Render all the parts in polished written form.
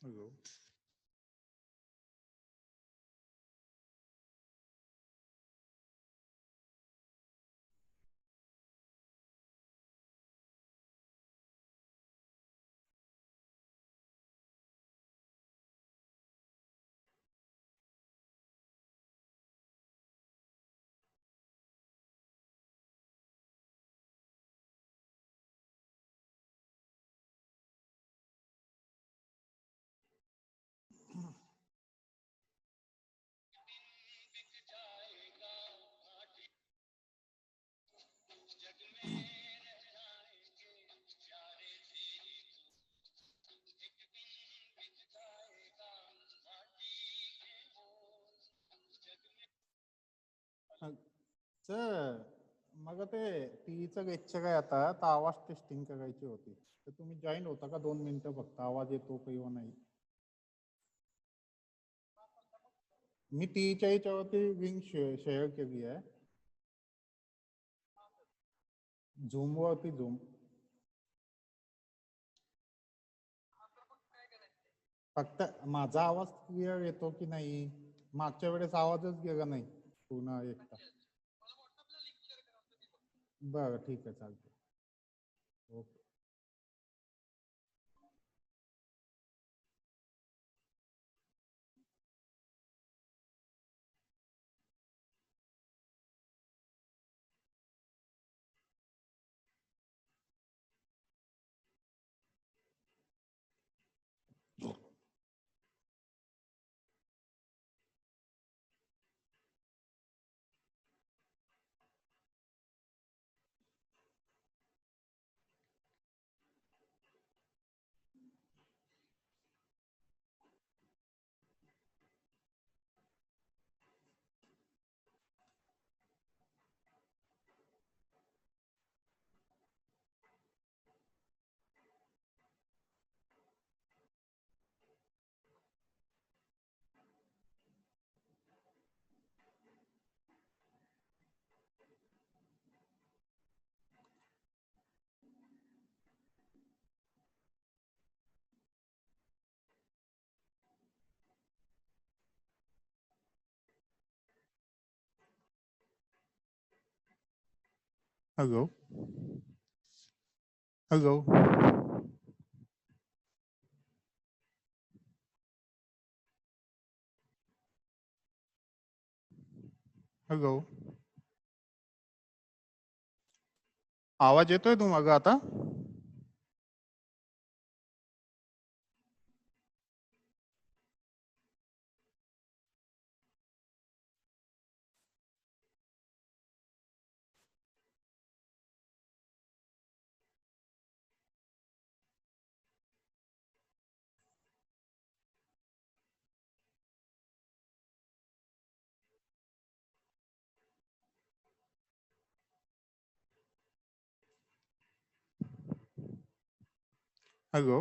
Hello. Sir मग ते टीचं lecture आहे आता तर आवाज टेस्टिंग करायची होती तर तुम्ही जॉईन होता का 2 मिनिटं फक्त आवाज येतो किंवा नाही. मी टीच्या याच्यावरती लिंक शेअर केली आहे झूम वरती झूम. फक्त माझा आवाज क्लिअर येतो की नाही. मागच्या वेळेस आवाजच गेला नाही पूर्ण एकटा. बरं ठीक आहे चालतं. ओके. हॅलो. हॅलो. हॅलो. आवाज येतोय तुम्हाला आता. हॅलो.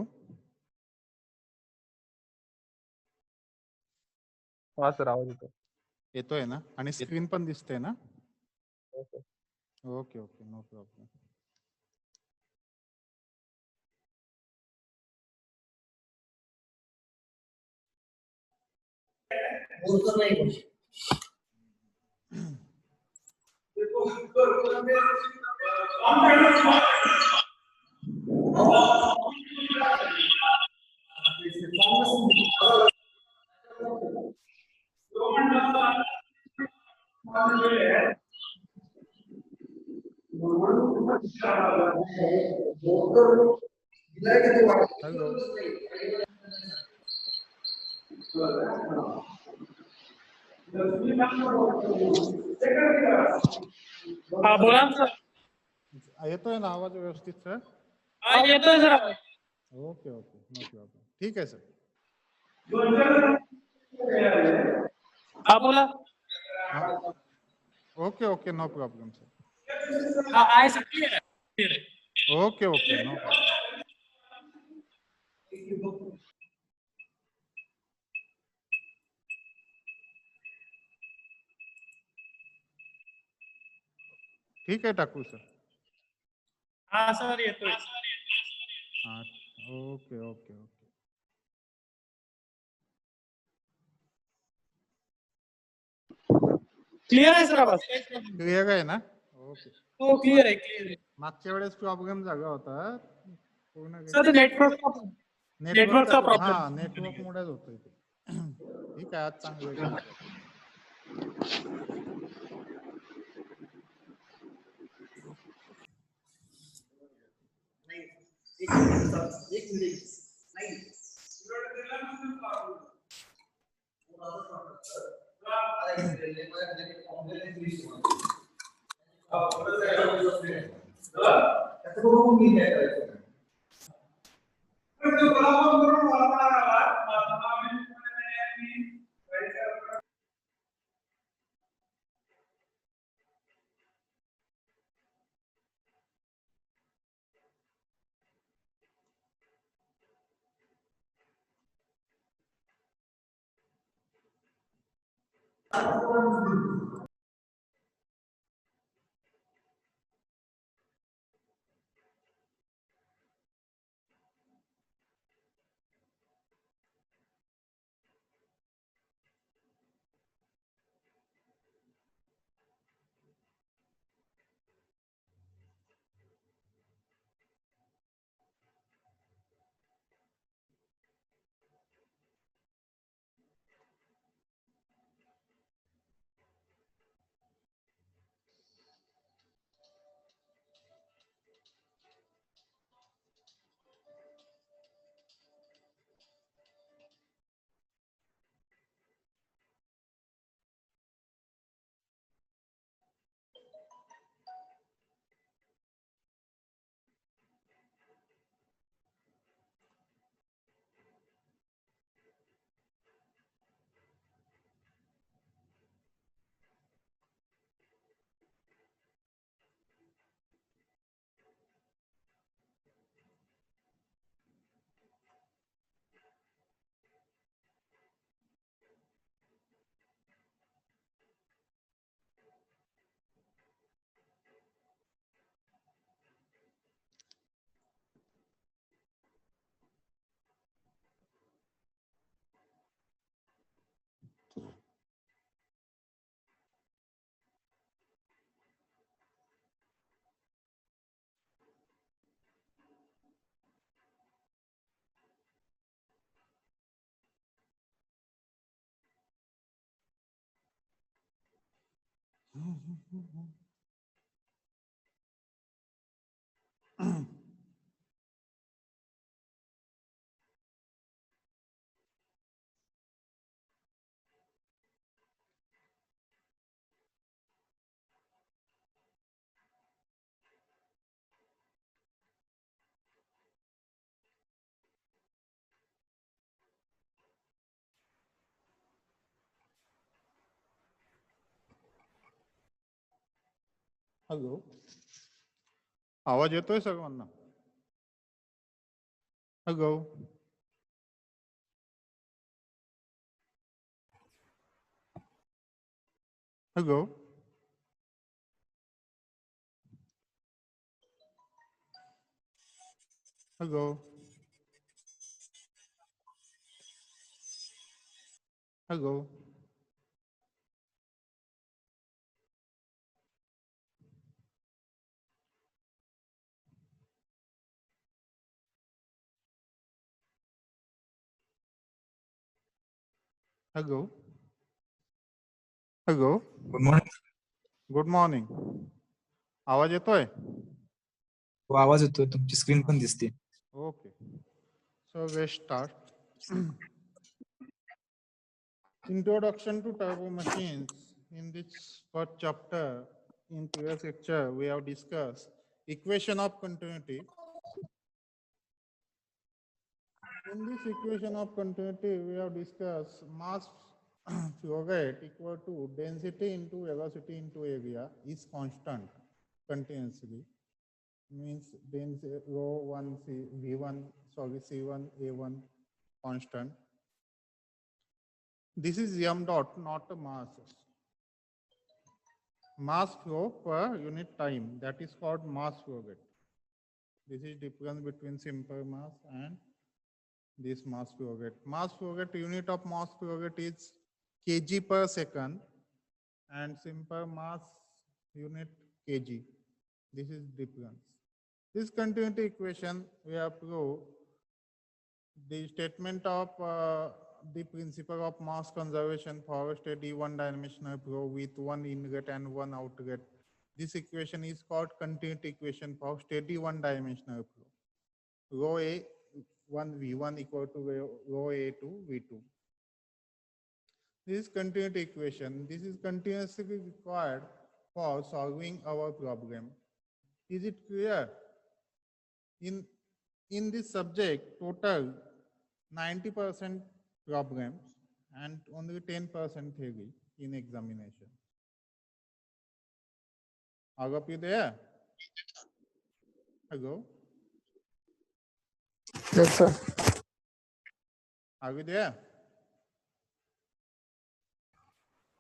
हा सर आवाज येतो. येतोय ना आणि स्क्रीन पण दिसते ना. Okay okay no problem. Hello. हा बोला ना सर. येतोय ना आवाज व्यवस्थित सर. हा येतोय सर आवाज. Okay okay no problem. ठीक आहे सर. हा बोला. Okay okay no problem sir. हा आहे सर क्लिअर आहे. क्लिअर आहे. Okay okay no problem. ठीक आहे टाकू सर. हा सर येतोय. हा ओके ओके ओके. क्लिअर आहे सर आवाज? क्लिअर आहे ना? ओके. हो क्लिअर आहे, क्लिअर आहे. मागच्या वेळेस प्रॉब्लेम झाला होता पूर्ण सर नेटवर्कचा नेटवर्कचा प्रॉब्लेम. हा नेटवर्क मुळेच होतोय ते. ठीक आहे, आज चांगलं केलं. हॅलो, आवाज येतोय सर्वांना? Hello, hello, hello, hello, hello, hello. Good morning. Good morning. आवाज येतोय? हो, आवाज येतोय, तुमची स्क्रीन पण दिसते. Okay, so let's start. Introduction to turbo machines. In this first chapter, in previous lecture, we have discussed equation of continuity. In this equation of continuity, we have discussed mass flow rate equal to density into velocity into area is constant continuously. Means density rho 1 c v1 sorry c1 a1 constant. This is m dot, not a mass. Mass flow per unit time, that is called mass flow rate. This is difference between simple mass and this mass flow rate. Mass flow rate, unit of mass flow rate is kg per second, and simple mass unit kg. This is difference. This continuity equation we have proved the statement of the principle of mass conservation for a steady one-dimensional flow with one inlet and one outlet. This equation is called continuity equation for steady one-dimensional flow. Rho A 1 V1 equal to rho A 2 V2. This is continuity equation. This is continuously required for solving our problem. Is it clear? In this subject, total 90% problems and only 10% theory in examination. Are you there? Hello? Yes, sir. Are you there?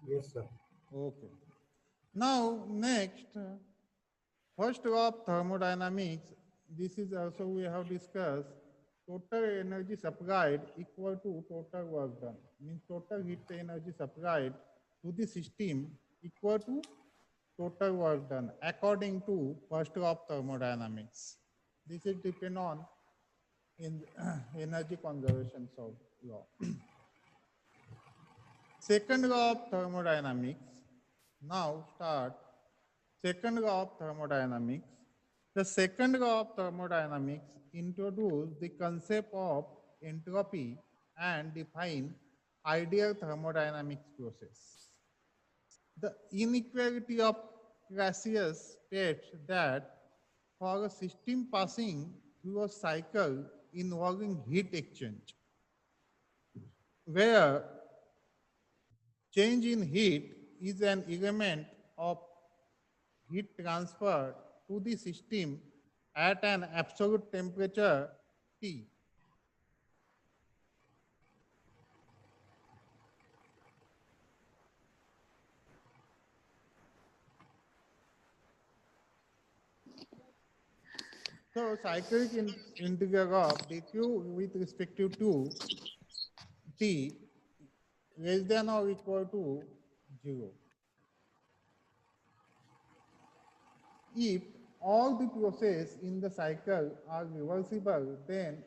Yes, sir. Okay. Now, next, first law of thermodynamics. This is also we have discussed. Total energy supplied equal to total work done. Means total heat energy supplied to the system equal to total work done according to first law of thermodynamics. This is depend on in energy conservation law. Second law of thermodynamics. Now start second law of thermodynamics. The second law of thermodynamics introduces the concept of entropy and define ideal thermodynamics process. The inequality of Clausius states that for a system passing through a cycle involving heat exchange, where change in heat is an element of heat transfer to the system at an absolute temperature T. So cyclic integral of dq with respect to T less than or equal to 0. If all the processes in the cycle are reversible, then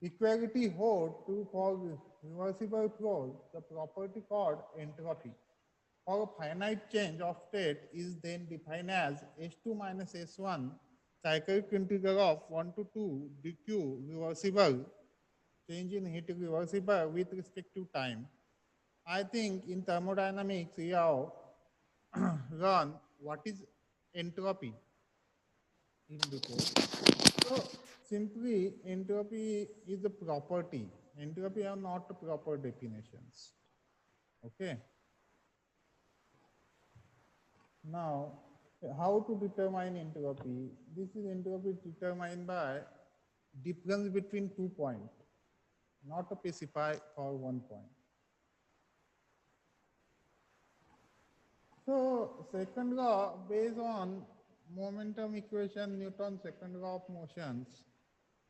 equality holds true for reversible flows, the property called entropy. For a finite change of state is then defined as S2 minus S1 cyclic integral of 1 to 2 dq reversible, change in heat reversible with respect to time. I think in thermodynamics we have learned what is entropy in detail. So simply entropy is a property. Entropy are not proper definitions. Okay. Now, how to determine entropy? This is entropy determined by difference between 2 points, not specify for 1 point. So second law based on momentum equation, Newton's second law of motions,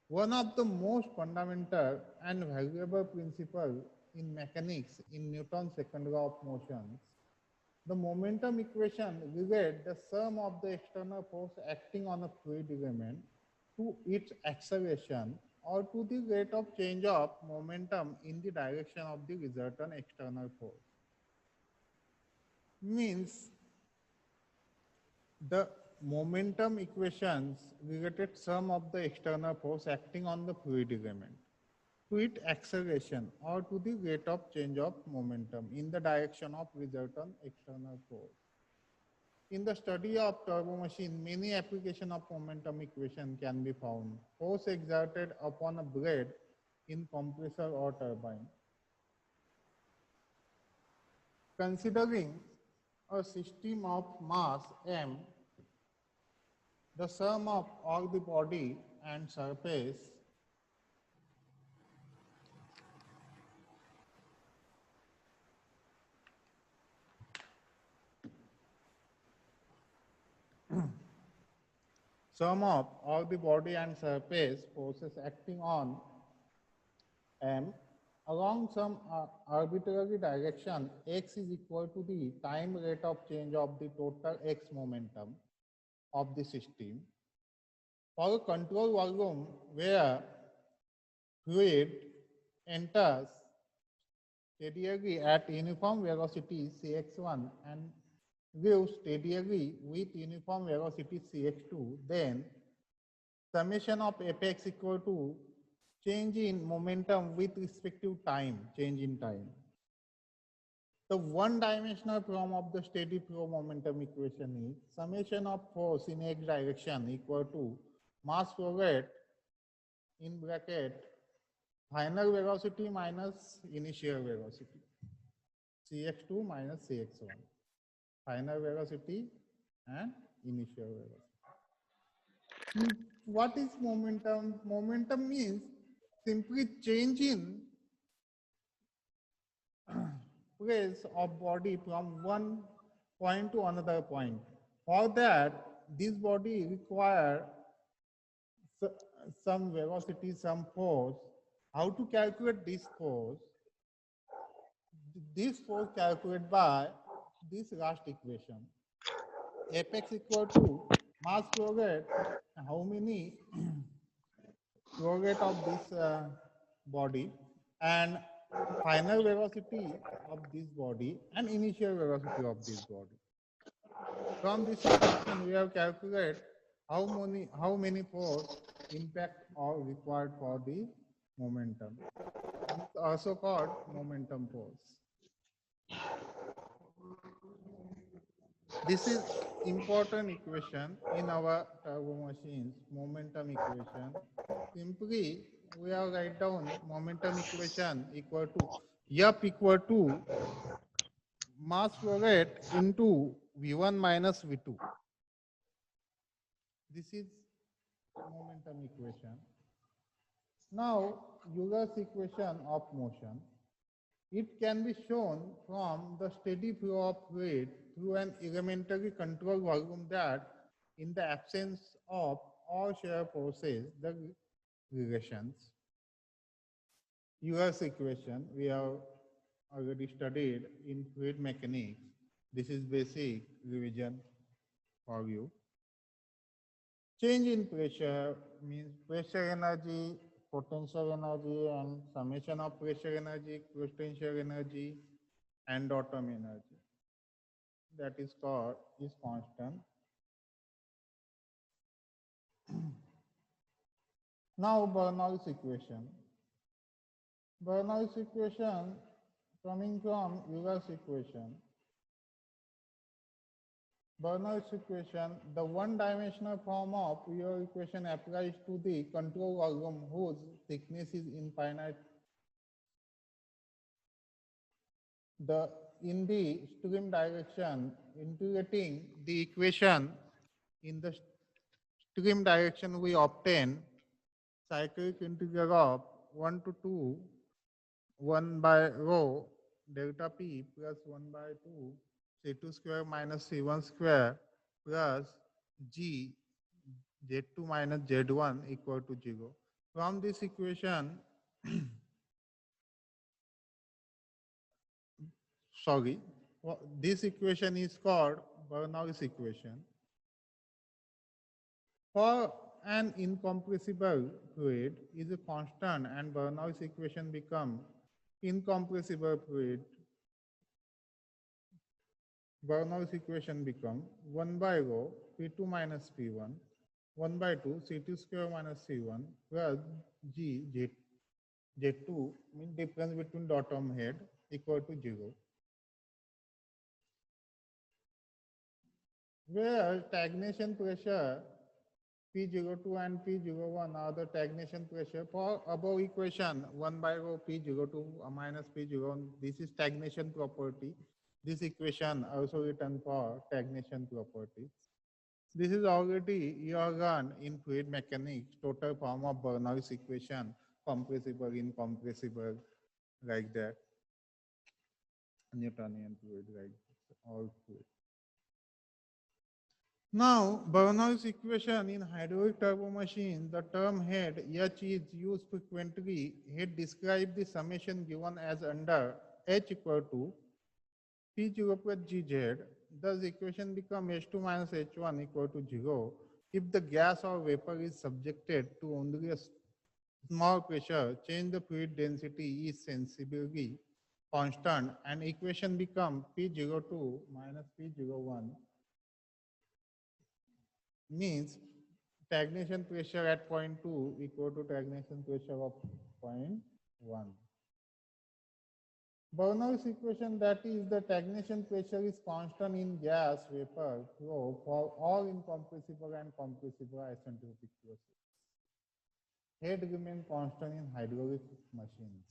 one of the most fundamental and valuable principle in mechanics in Newton's second law of motions. The momentum equation relates the sum of the external force acting on a fluid element to its acceleration or to the rate of change of momentum in the direction of the resultant external force. Means the momentum equations related sum of the external force acting on the fluid element to its acceleration or to the rate of change of momentum in the direction of resultant external force. In the study of turbo machine, many applications of momentum equation can be found. Force exerted upon a blade in compressor or turbine. Considering a system of mass m, the sum of all the body and surface sum of all the body and surface forces acting on M along some arbitrary direction, x is equal to the time rate of change of the total x momentum of the system. For a control volume where fluid enters steadily at uniform velocity Cx1 and leaves steadily with uniform velocity Cx2, then summation of fx equal to change in momentum with respective time, change in time. The one-dimensional form of the steady flow momentum equation is summation of force in x direction equal to mass flow rate in bracket final velocity minus initial velocity, Cx2 minus Cx1, final velocity and initial velocity. What is momentum? Momentum means simply change in place of body from one point to another point. For that, this body require some velocity, some force. How to calculate this force? This force calculated by this last equation. Fx equal to mass flow rate, how many flow rate of this body, and final velocity of this body and initial velocity of this body. From this equation, we have calculated how many force impact are required for the momentum. It's also called momentum force. This is important equation in our turbo machines, momentum equation. Simply, we have write down momentum equation equal to F equal to mass flow rate into V1 minus V2. This is momentum equation. Now, Euler's equation of motion. It can be shown from the steady flow of fluid through an elementary control volume that, in the absence of all shear forces, the relations. Euler's equation we have already studied in fluid mechanics. This is basic revision for you. Change in pressure means pressure energy, potential energy, and summation of pressure energy, potential energy, and atom energy. That is called is constant. Now Bernoulli's equation. Bernoulli's equation coming from Euler's equation. Bernoulli's equation, the one-dimensional form of your equation applies to the control volume whose thickness is infinite. In the stream direction, integrating the equation in the stream direction, we obtain cyclic integral of 1 to 2, 1 by rho delta P plus 1 by 2 C2 square minus C1 square plus G Z2 minus Z1 equal to 0. From this equation, this equation is called Bernoulli's equation. For an incompressible fluid is a constant and Bernoulli's equation become incompressible fluid. Bernoulli's equation become 1 by rho P2 minus P1, 1 by 2 C2 square minus C1 plus G Z2 means difference between the atom head equal to 0. Where stagnation pressure P02 and P01 are the stagnation pressure. For above equation 1 by rho P02 minus P01, this is stagnation property. This equation also written for stagnation property. This is already you have learned in fluid mechanics, total form of Bernoulli's equation, compressible, incompressible, like that. Newtonian fluid, like all fluid. Now, Bernoulli's equation in hydraulic turbo machine, the term head H is used frequently. Head describes the summation given as under H equal to P0 plus Gz. Thus, equation becomes H2 minus H1 equal to 0 if the gas or vapor is subjected to only a small pressure. Change the fluid density is sensibly constant, and equation becomes P02 minus P01 means stagnation pressure at point 2 equal to stagnation pressure of point 1. Bernoulli's equation, that is the stagnation pressure is constant in gas vapor flow for all incompressible and compressible isentropic processes. Head remain constant in hydraulic machines.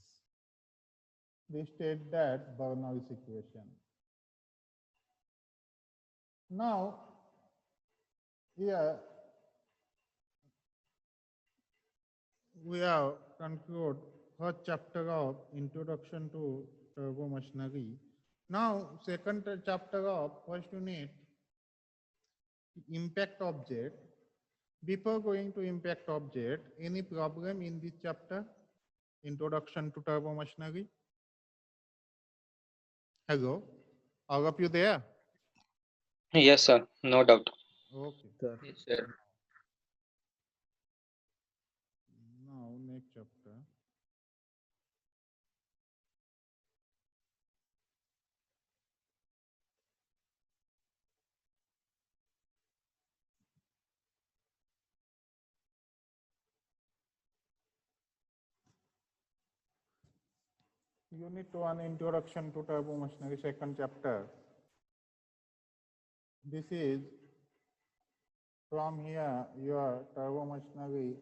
We state that Bernoulli's equation. Now, here we have conclude first chapter of Introduction to Turbo Machinery. Now, second chapter of first unit, Impact Object. Before going to Impact Object, any problem in this chapter, Introduction to Turbo Machinery? Hello, all of you there? Yes, sir. No doubt. Okay. Sir. Yes, sir. Now, next chapter. Unit 1, Introduction to Turbo Machinery, second chapter. This is from here your turbo machinery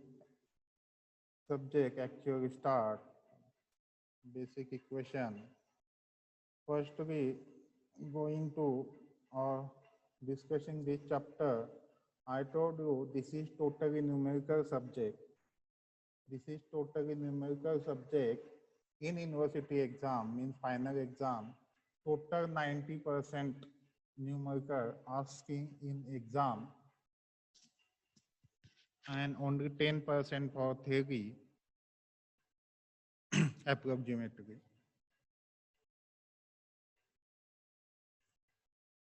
subject actually start. Basic equation. First we going to or discussing this chapter. I told you this is totally numerical subject. This is totally numerical subject in university exam, means final exam. Total 90% numerical asking in exam and only 10% for theory approximately.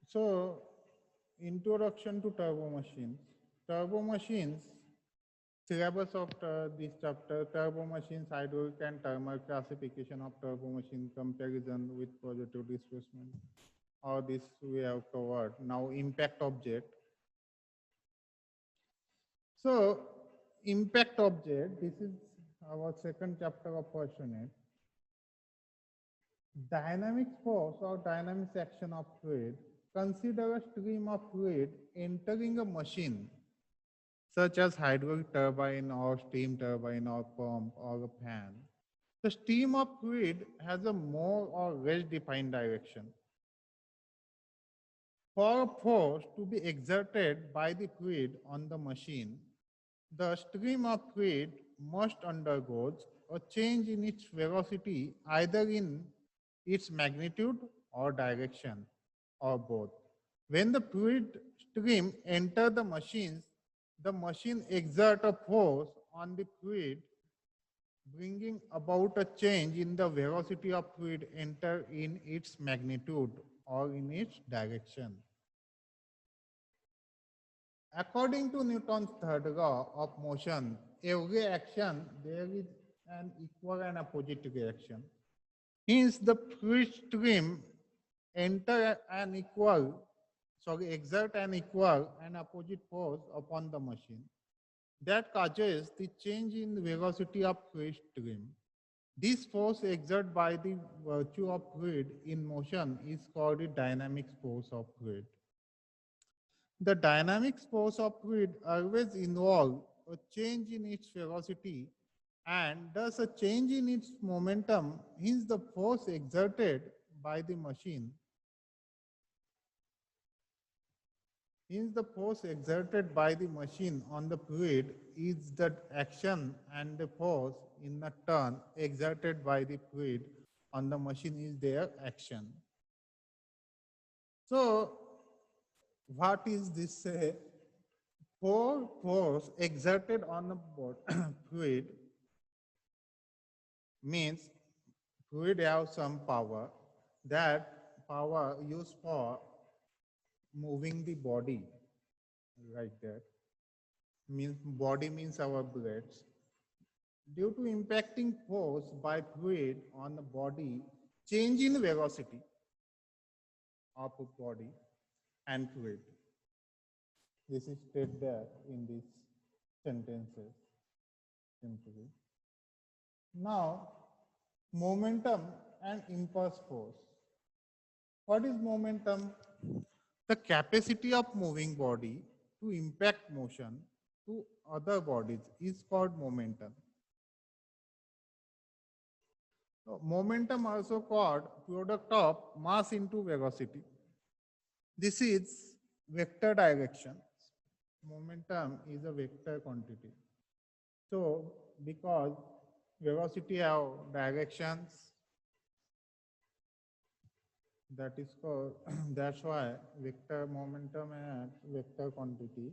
So, introduction to turbo machines. Turbo machines, syllabus of this chapter, turbo machines, hydraulic and thermal classification of turbo machine, comparison with positive displacement. All this we have covered. Now, impact object. So, impact object, this is our second chapter of first unit. Dynamic force or dynamic action of fluid. Consider a stream of fluid entering a machine, such as hydraulic turbine or steam turbine or pump or a fan. The stream of fluid has a more or less defined direction. For a force to be exerted by the fluid on the machine, the stream of fluid must undergo a change in its velocity, either in its magnitude or direction, or both. When the fluid stream enters the machine exerts a force on the fluid, bringing about a change in the velocity of fluid enter in its magnitude or in its direction. According to Newton's third law of motion, every action there is an equal and opposite reaction. Hence, the fluid stream exert an equal and opposite force upon the machine. That causes the change in velocity of fluid stream. This force exerted by the virtue of fluid in motion is called the dynamic force of fluid. The dynamic force of fluid always involves a change in its velocity and thus a change in its momentum. Hence, the force exerted by the machine. Hence, the force exerted by the machine on the fluid is the action, and the force in the turn exerted by the fluid on the machine is their action. So, what is this force exerted on the fluid means fluid have some power, that power used for moving the body like that, means body means our blades. Due to impacting force by fluid on the body, change in velocity of a body and fluid. This is stated there in these sentences simply. Now, momentum and impulse force. What is momentum? The capacity of moving body to impact motion to other bodies is called momentum. So, momentum also called product of mass into velocity. This is vector direction. Momentum is a vector quantity. So, because velocity have directions, that is called, that's why vector momentum and vector quantity,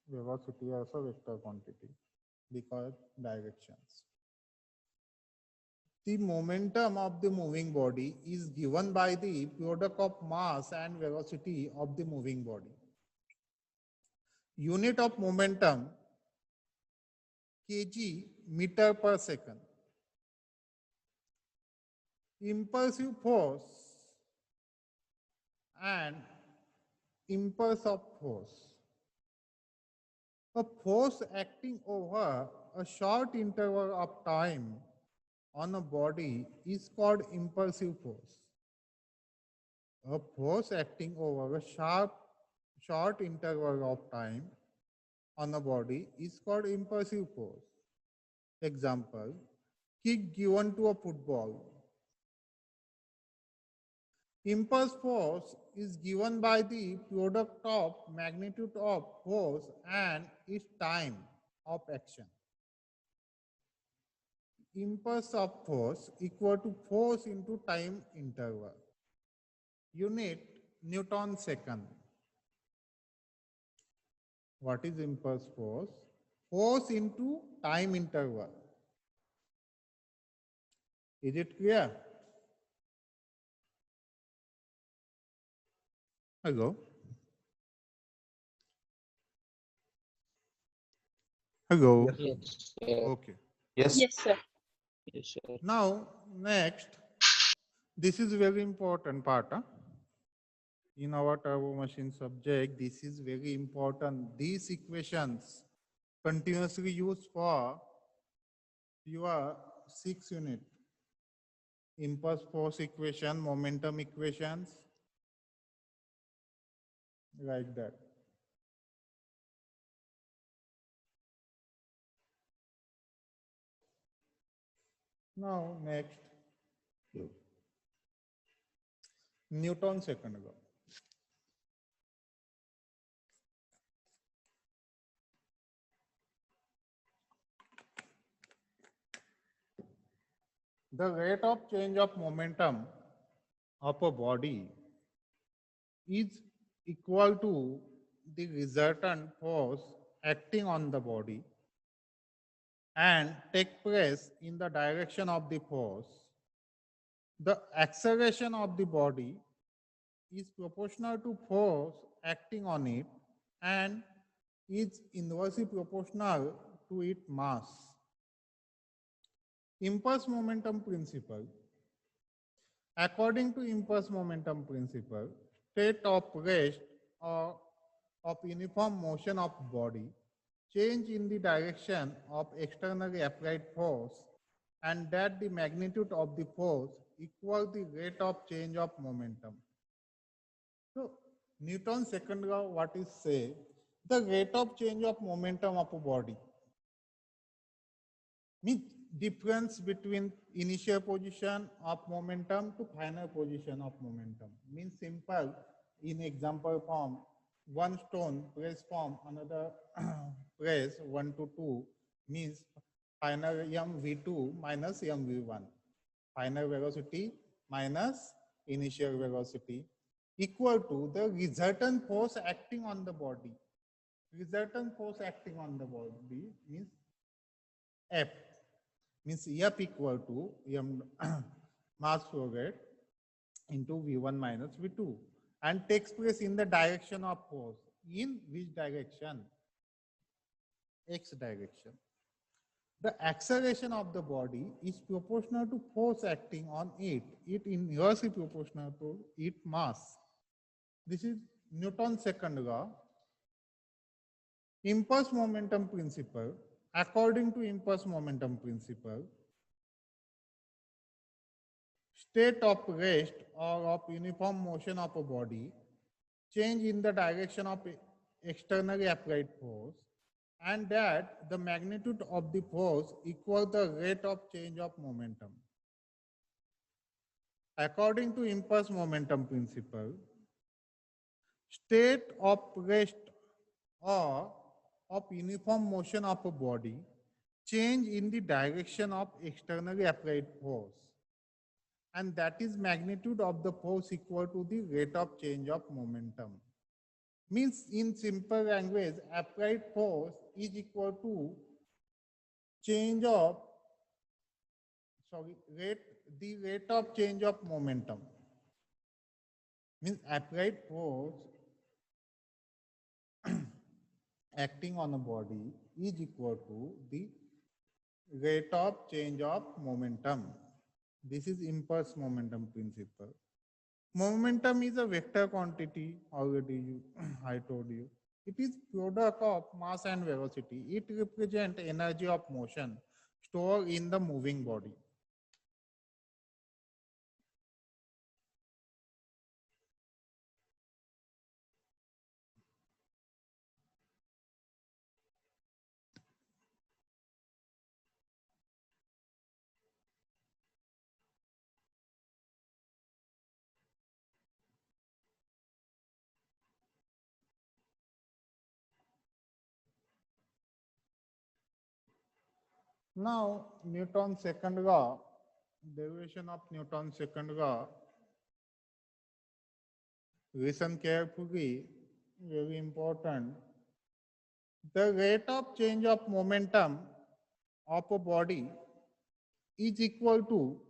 velocity also vector quantity, because directions. The momentum of the moving body is given by the product of mass and velocity of the moving body. Unit of momentum, kg meter per second. Impulsive force and impulse of force. A force acting over a short interval of time on a body is called impulsive force. A force acting over a short interval of time on a body is called impulsive force. Example, kick given to a football. Impulse force is given by the product of magnitude of force and its time of action. Impulse of force equal to force into time interval. Unit Newton second. What is impulse force? Force into time interval. Is it clear? Hello? Hello? Yes, sir. Okay. Yes. Yes, sir. Yes, sir. Now, next, this is very important part. In our turbo machine subject, this is very important. These equations continuously used for your 6 unit. Impulse force equation, momentum equations, like that. Now, next, Newton second law. The rate of change of momentum of a body is equal to the resultant force acting on the body and take place in the direction of the force. The acceleration of the body is proportional to force acting on it and is inversely proportional to its mass. Impulse momentum principle. According to impulse momentum principle, state of rest or of uniform motion of body, change in the direction of externally applied force, and that the magnitude of the force equals the rate of change of momentum. So, Newton's second law, what is say? The rate of change of momentum of a body means difference between initial position of momentum to final position of momentum. Means simple, in example form, one stone placed from another place 1 to 2 means final mv2 minus mv1. Final velocity minus initial velocity. equal to the resultant force acting on the body. Resultant force acting on the body means F, means F equal to M mass flow rate into V1 minus V2 and takes place in the direction of force. In which direction? X direction. The acceleration of the body is proportional to force acting on it. It inversely proportional to its mass. This is Newton's second law. Impulse momentum principle. According to impulse momentum principle, state of rest or of uniform motion of a body change in the direction of externally applied force, and that the magnitude of the force equals the rate of change of momentum. According to impulse momentum principle, state of rest or of uniform motion of a body change in the direction of externally applied force, and that is magnitude of the force equal to the rate of change of momentum. Means in simple language, applied force is equal to change of the rate of change of momentum. Means applied force acting on a body is equal to the rate of change of momentum. This is impulse momentum principle. Momentum is a vector quantity, already I told you. It is product of mass and velocity. It represents energy of motion stored in the moving body. Now, Newton's second law, derivation of Newton's second law. Listen carefully, very important. The rate of change of momentum of a body is equal to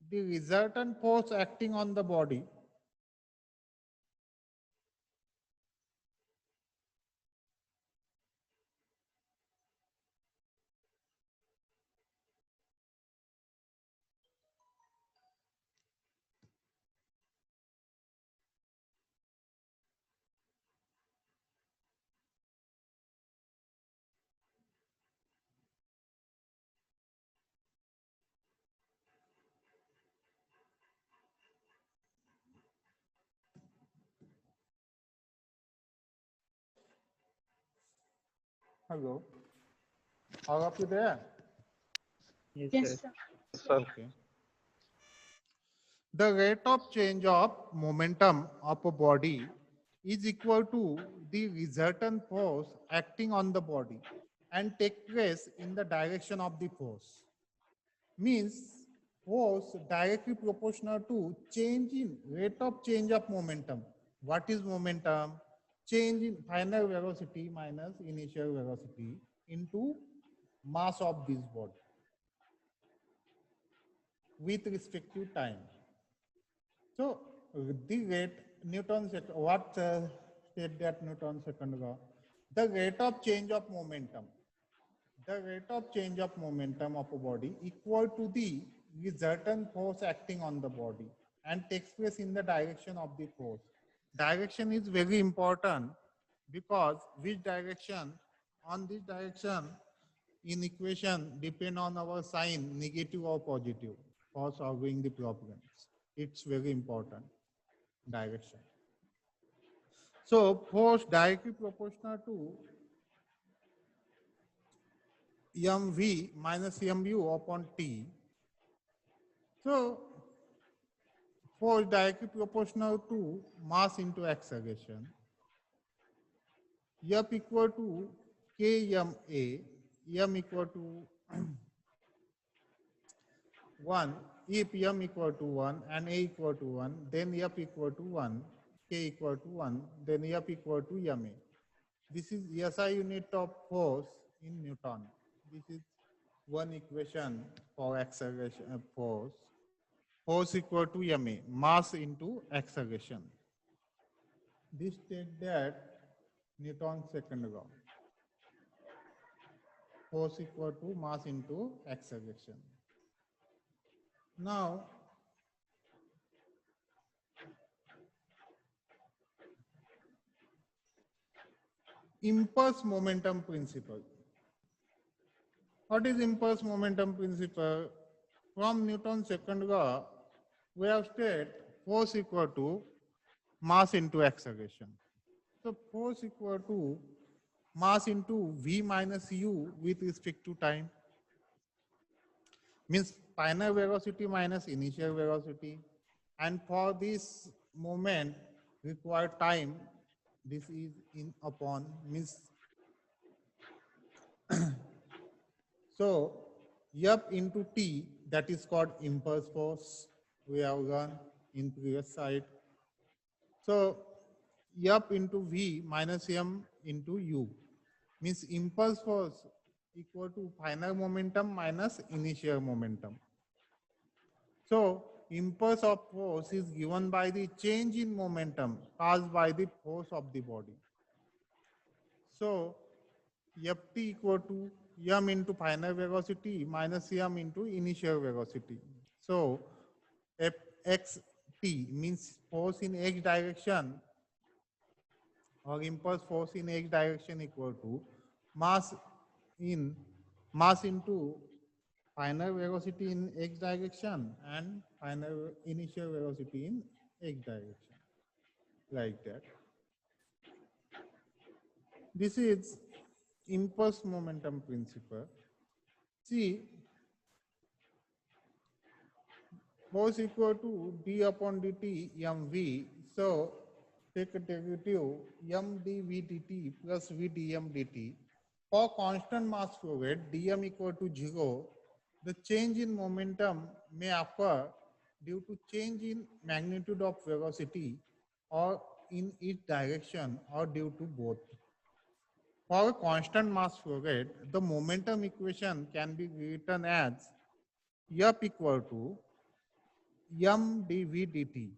the resultant force acting on the body Hello. All of you there? Yes, sir. Sir. Okay. The rate of change of momentum of a body is equal to the resultant force acting on the body and take place in the direction of the force. Means force directly proportional to change in rate of change of momentum. What is momentum? Change in final velocity minus initial velocity into mass of this body with respect to time. So the rate Newton's what state that Newton's second law? The rate of change of momentum. The rate of change of momentum of a body equal to the resultant force acting on the body and takes place in the direction of the force. Direction is very important because which direction, on this direction in equation depend on our sign, negative or positive, for solving the problems. It's very important, direction. So force directly proportional to mv minus mu upon t. So force directly proportional to mass into acceleration. F equal to kma, m equal to 1. If m equal to 1 and a equal to 1, then f equal to 1. K equal to 1, then F equal to ma. This is SI unit of force in Newton. This is one equation for acceleration force. Force equal to ma, mass into acceleration. This states that Newton's second law. Force equal to mass into acceleration. Now, impulse momentum principle. What is impulse momentum principle? From Newton's second law, we have stated force equal to mass into acceleration. So force equal to mass into v minus u with respect to time. Means final velocity minus initial velocity. And for this moment required time, this is in upon means so F into T, that is called impulse force. We have learned in previous slide. So F into V minus M into U means impulse force equal to final momentum minus initial momentum. So impulse of force is given by the change in momentum caused by the force of the body. So Ft equal to m into final velocity minus m into initial velocity. So Ft means force in x direction or impulse force in x direction equal to mass into final velocity in x direction and final initial velocity in x direction, like that. This is impulse momentum principle. See, force equal to d upon dt mv. So take a derivative m dv dt plus v dm dt. For constant mass flow rate dm equal to 0, the change in momentum may occur due to change in magnitude of velocity or in its direction or due to both. For a constant mass flow rate, the momentum equation can be written as F equal to m dv dt,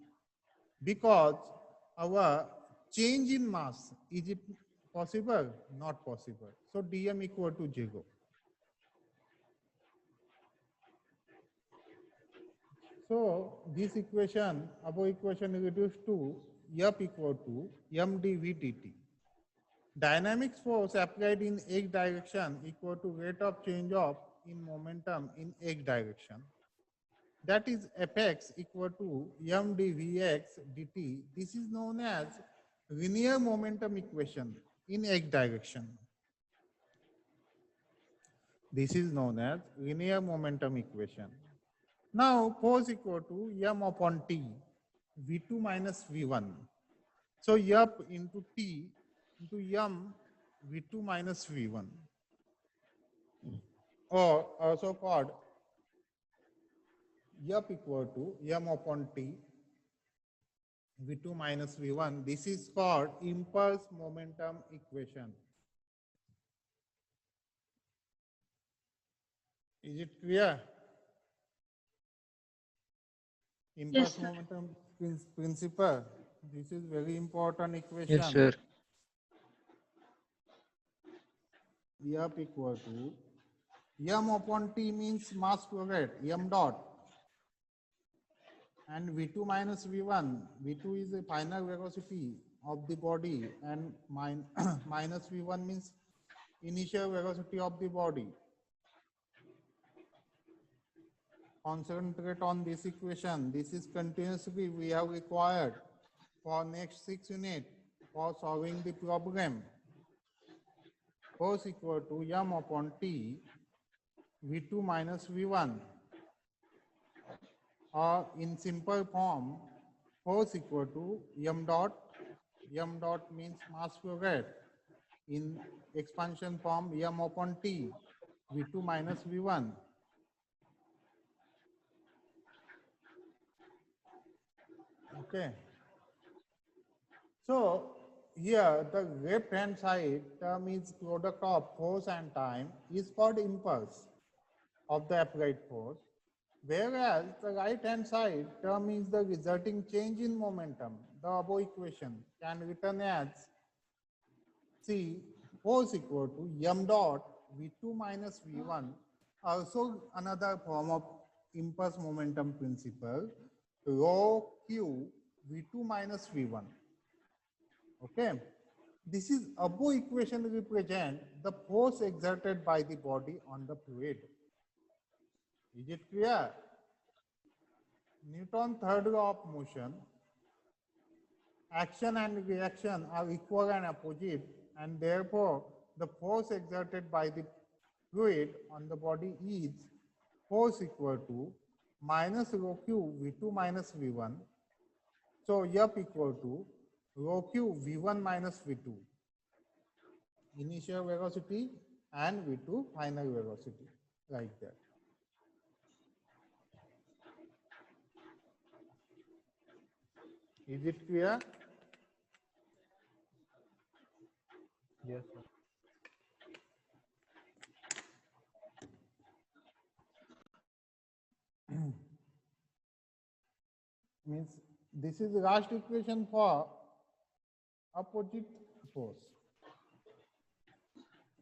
because our change in mass, is it possible? Not possible. So dm equal to 0. So this equation, above equation is reduced to F equal to m dv dt. Dynamic force applied in x direction equal to rate of change of in momentum in x direction. That is Fx equal to m dvx dt. This is known as linear momentum equation in x direction. This is known as linear momentum equation. Now force equal to m upon t, v2 minus v1. So F into t into m v2 minus v1, or also called F equal to m upon t v2 minus v1. This is called impulse momentum equation. Is it clear? Impulse sir. momentum principle. This is very important equation. Yes, sir. F equal to m upon t means mass flow rate, m dot, and v2 minus v1. v2 is the final velocity of the body, and minus v1 means initial velocity of the body. Concentrate on this equation. This is continuously we have required for next 6 units for solving the problem. Force equal to m upon t v2 minus v1, or in simple form force equal to m dot. M dot means mass flow rate, in expansion form m upon t v2 minus v1. Okay. So here the left hand side term is product of force and time is called impulse of the applied force, whereas the right hand side term is the resulting change in momentum. The above equation can written as C force equal to m dot v2 minus v1, also another form of impulse momentum principle, rho q v2 minus v1. Okay, this is above equation represent the force exerted by the body on the fluid. Is it clear? Newton's third law of motion, action and reaction are equal and opposite, and therefore the force exerted by the fluid on the body is force equal to minus rho q v2 minus v1. So F equal to rho q v1 minus v2, initial velocity, and v2 final velocity, like that. Is it clear? Yes, sir. Means this is the last equation for opposite force.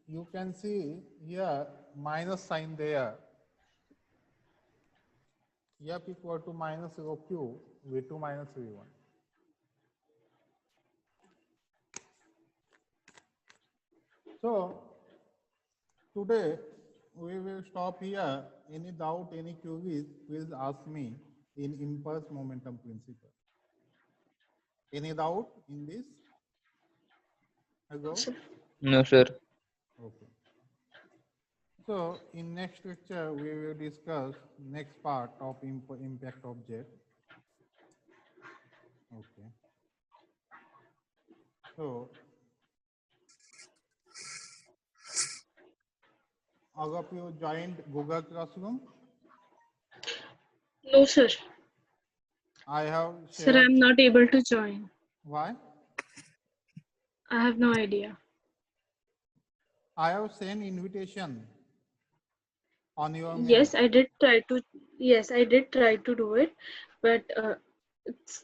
You can see here minus sign there. F equal to minus rho q v2 minus v1. So today we will stop here. Any doubt, any queries, please ask me in impulse momentum principle. Any doubt in this? Hello? No, sir. Okay. So in next lecture, we will discuss next part of impact object. Okay. So all of you joined Google Classroom. No, sir. I have Sir, shared. I'm not able to join. Why? I have no idea. I have sent invitation on your mail. Yes, I did try to. Yes, I did try to do it, but it's